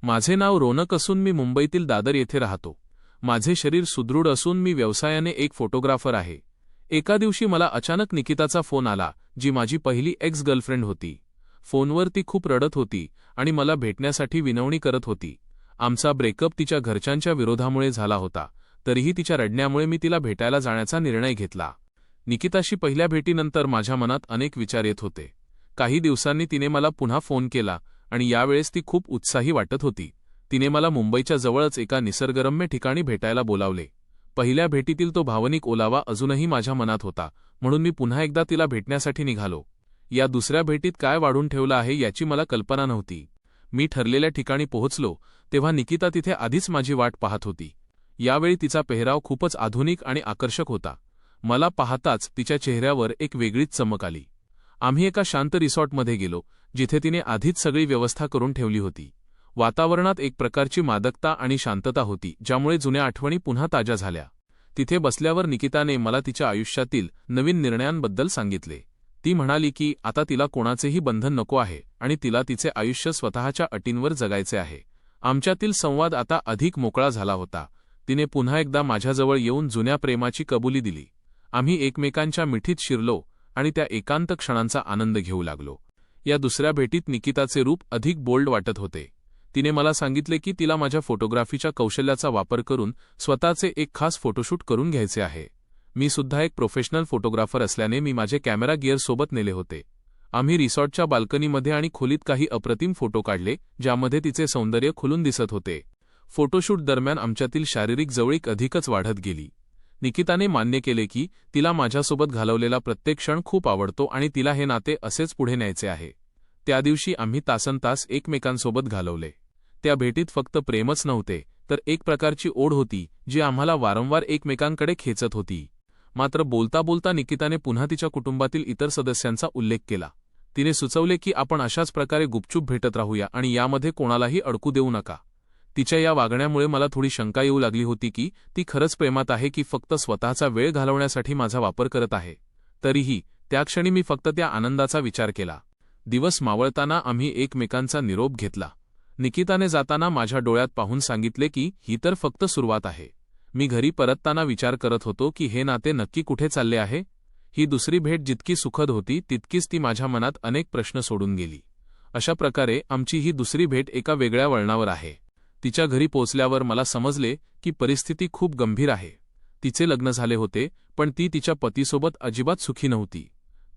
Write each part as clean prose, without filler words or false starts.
माझे नाव रोनक असून मी मुंबईतील दादर येथे राहतो। माझे शरीर सुदृढ असून मी व्यवसायाने एक फोटोग्राफर आहे। एका दिवशी मला अचानक निकिताचा फोन आला, जी माझी पहिली एक्स गर्लफ्रेंड होती। फोनवर ती खूप रडत होती आणि मला भेटण्यासाठी विनवणी करत होती। आमचा ब्रेकअप तिच्या घरच्यांच्या विरोधामुळे झाला होता, तरीही तिच्या रडण्यामुळे मी तिला भेटायला जाण्याचा निर्णय घेतला। निकिताशी पहिल्या भेटीनंतर माझ्या मनात अनेक विचार येत होते। काही दिवसांनी तिने मला पुन्हा फोन केला आणि यावेळेस ती खूप उत्साही वाटत होती। तिने मला मुंबईच्या जवळच एका निसर्गरम्य ठिकाणी भेटायला बोलावले। पहिल्या भेटीतील तो भावनिक ओलावा अजूनही माझ्या मनात होता, म्हणून मी पुन्हा एकदा तिला भेटण्यासाठी निघालो। या दुसऱ्या भेटीत काय वाढून ठेवलं आहे याची मला कल्पना नव्हती। मी ठरलेल्या ठिकाणी पोहोचलो तेव्हा निकिता तिथे आधीच माझी वाट पाहत होती। यावेळी तिचा पेहराव खूपच आधुनिक आणि आकर्षक होता। मला पाहताच तिच्या चेहऱ्यावर एक वेगळीच चमक आली। आम्ही एका शांत रिसॉर्टमध्ये गेलो, जिथे तिने आधीच सगळी व्यवस्था करून ठेवली होती। वातावरणात एक प्रकारची मादकता आणि शांतता होती, ज्यामुळे जुन्या आठवणी पुन्हा ताज्या झाल्या। तिथे बसल्यावर निकिताने मला तिच्या आयुष्यातील नवीन निर्णयांबद्दल सांगितले। ती म्हणाली की आता तिला कोणाचेही बंधन नको आहे आणि तिला तिचे आयुष्य स्वतःच्या अटींवर जगायचे आहे। आमच्यातील संवाद आता अधिक मोकळा झाला होता। तिने पुन्हा एकदा माझ्याजवळ येऊन जुन्या प्रेमाची कबुली दिली। आम्ही एकमेकांच्या मिठीत शिरलो आणि त्या एकांत क्षणांचा आनंद घेऊ लागलो। या दुसऱ्या भेटीत निकिताचे रूप अधिक बोल्ड वाटत होते। तिने मला सांगितले की तिला माझ्या फोटोग्राफीच्या कौशल्याचा वापर करून स्वतःचे एक खास फोटोशूट करून घ्यायचे आहे। मी सुद्धा एक प्रोफेशनल फोटोग्राफर असल्याने मी माझे कॅमेरा गिअर सोबत नेले होते। आम्ही रिसॉर्टच्या बाल्कनीमध्ये आणि खोलीत काही अप्रतिम फोटो काढले, ज्यामध्ये तिचे सौंदर्य खुलून दिसत होते। फोटोशूट दरम्यान आमच्यातील शारीरिक जवळीक अधिकच वाढत गेली। निकिताने मान्य केले की तिला माझ्यासोबत घालवलेला प्रत्येक क्षण खूप आवडतो आणि तिला हे नाते असेच पुढे न्यायचे आहे। त्या दिवशी आम्ही तासनतास एकमेकांसोबत घालवले। त्या भेटीत फक्त प्रेमच नव्हते, तर एक प्रकारची ओढ होती जी आम्हाला वारंवार एकमेकांकडे खेचत होती। मात्र बोलता बोलता निकिताने पुन्हा तिच्या कुटुंबातील इतर सदस्यांचा उल्लेख केला। तिने सुचवले की आपण अशाच प्रकारे गुपचूप भेटत राहूया आणि यामध्ये कोणालाही अडकू देऊ नका। तिच्या या वागण्यामुळे मला थोडी शंका येऊ लागली होती की ती खरंच प्रेमात आहे की फक्त स्वतःचा वेळ घालवण्यासाठी माझा वापर करत आहे। तरीही त्या क्षणी मी फक्त त्या आनंदाचा विचार केला। दिवस मावळताना आम्ही एकमेकांचा निरोप घेतला। निकिताने जाताना माझ्या डोळ्यात पाहून सांगितले की ही तर फक्त सुरुवात आहे। मी घरी परतताना विचार करत होतो की हे नाते नक्की कुठे चालले आहे। ही दुसरी भेट जितकी सुखद होती तितकीच ती माझ्या मनात अनेक प्रश्न सोडून गेली। अशा प्रकारे आमची ही दुसरी भेट एका वेगळ्या वळणावर आहे। तिच्या घरी पोहोचल्यावर मला समजले की परिस्थिती खूप गंभीर आहे। तिचे लग्न झाले होते, पण ती तिच्या पतीसोबत अजिबात सुखी नव्हती।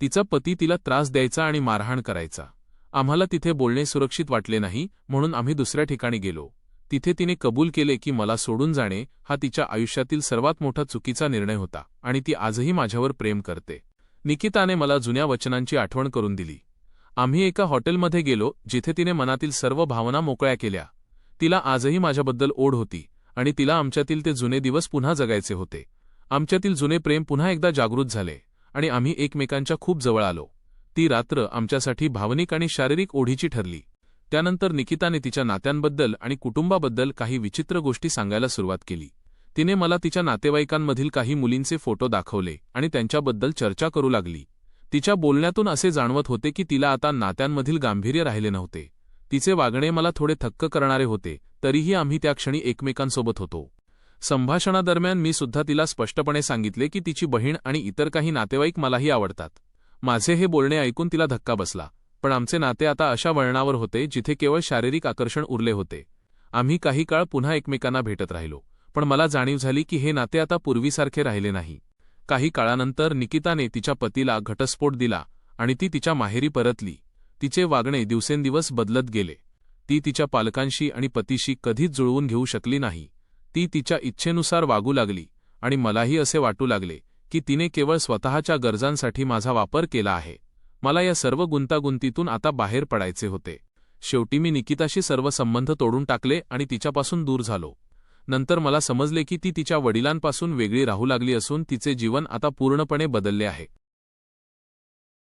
तिचा पती तिला त्रास द्यायचा आणि मारहाण करायचा। आम्हाला तिथे बोलणे सुरक्षित वाटले नाही, म्हणून आम्ही दुसऱ्या ठिकाणी गेलो। तिथे तिने कबूल केले की मला सोडून जाणे हा तिच्या आयुष्यातील सर्वात मोठा चुकीचा निर्णय होता आणि ती आजही माझ्यावर प्रेम करते। निकिताने मला जुन्या वचनांची आठवण करून दिली। आम्ही एका हॉटेलमध्ये गेलो, जिथे तिने मनातील सर्व भावना मोकळ्या केल्या। तिला आजही माझ्याबद्दल ओढ होती आणि तिला आमच्यातील ते जुने दिवस पुन्हा जगायचे होते। आमच्यातील जुने प्रेम पुन्हा एकदा जागृत झाले आणि आम्ही एकमेकांच्या खूप जवळ आलो। ती रात्र आमच्यासाठी भावनिक आणि शारीरिक ओढीची ठरली। त्यानंतर निकिताने तिच्या नात्यांबद्दल आणि कुटुंबाबद्दल काही विचित्र गोष्टी सांगायला सुरुवात केली। तिने मला तिच्या नातेवाईकांमधील काही मुलींचे फोटो दाखवले आणि त्यांच्याबद्दल चर्चा करू लागली। तिच्या बोलण्यातून असे जाणवत होते की तिला आता नात्यांमधील गांभीर्य राहिले नव्हते। तिचे वागणे मला थोडे थक्क करणारे होते, तरीही आम्ही त्या क्षणी एकमेकांसोबत होतो। संभाषणादरम्यान मी सुद्धा तिला स्पष्टपणे सांगितले की तिची बहीण आणि इतर काही नातेवाईक मलाही आवडतात। माझे हे बोलणे ऐकून तिला धक्का बसला, पण आमचे नाते आता अशा वळणावर होते जिथे केवळ शारीरिक आकर्षण उरले होते। आम्ही काही काळ पुन्हा एकमेकांना भेटत राहिलो, पण मला जाणीव झाली की हे नाते आता पूर्वीसारखे राहिले नाही। काही काळानंतर निकिताने तिच्या पतीला घटस्फोट दिला आणि ती तिच्या माहेरी परतली। तिचे वागणे दिवसेंदिवस बदलत गेले। ती तिच्या पालकांशी आणि पतीशी कधीच जुळवून घेऊ शकली नाही। ती तिच्या इच्छेनुसार वागू लागली आणि मलाही असे वाटू लागले की तिने केवळ स्वतःच्या गरजांसाठी माझा वापर केला आहे। मला या सर्व गुंतागुंतीतून आता बाहेर पडायचे होते। शेवटी मी निकिताशी सर्व संबंध तोडून टाकले आणि तिच्यापासून दूर झालो। नंतर मला समजले की ती तिच्या वडिलांपासून वेगळी राहू लागली असून तिचे जीवन आता पूर्णपणे बदलले आहे।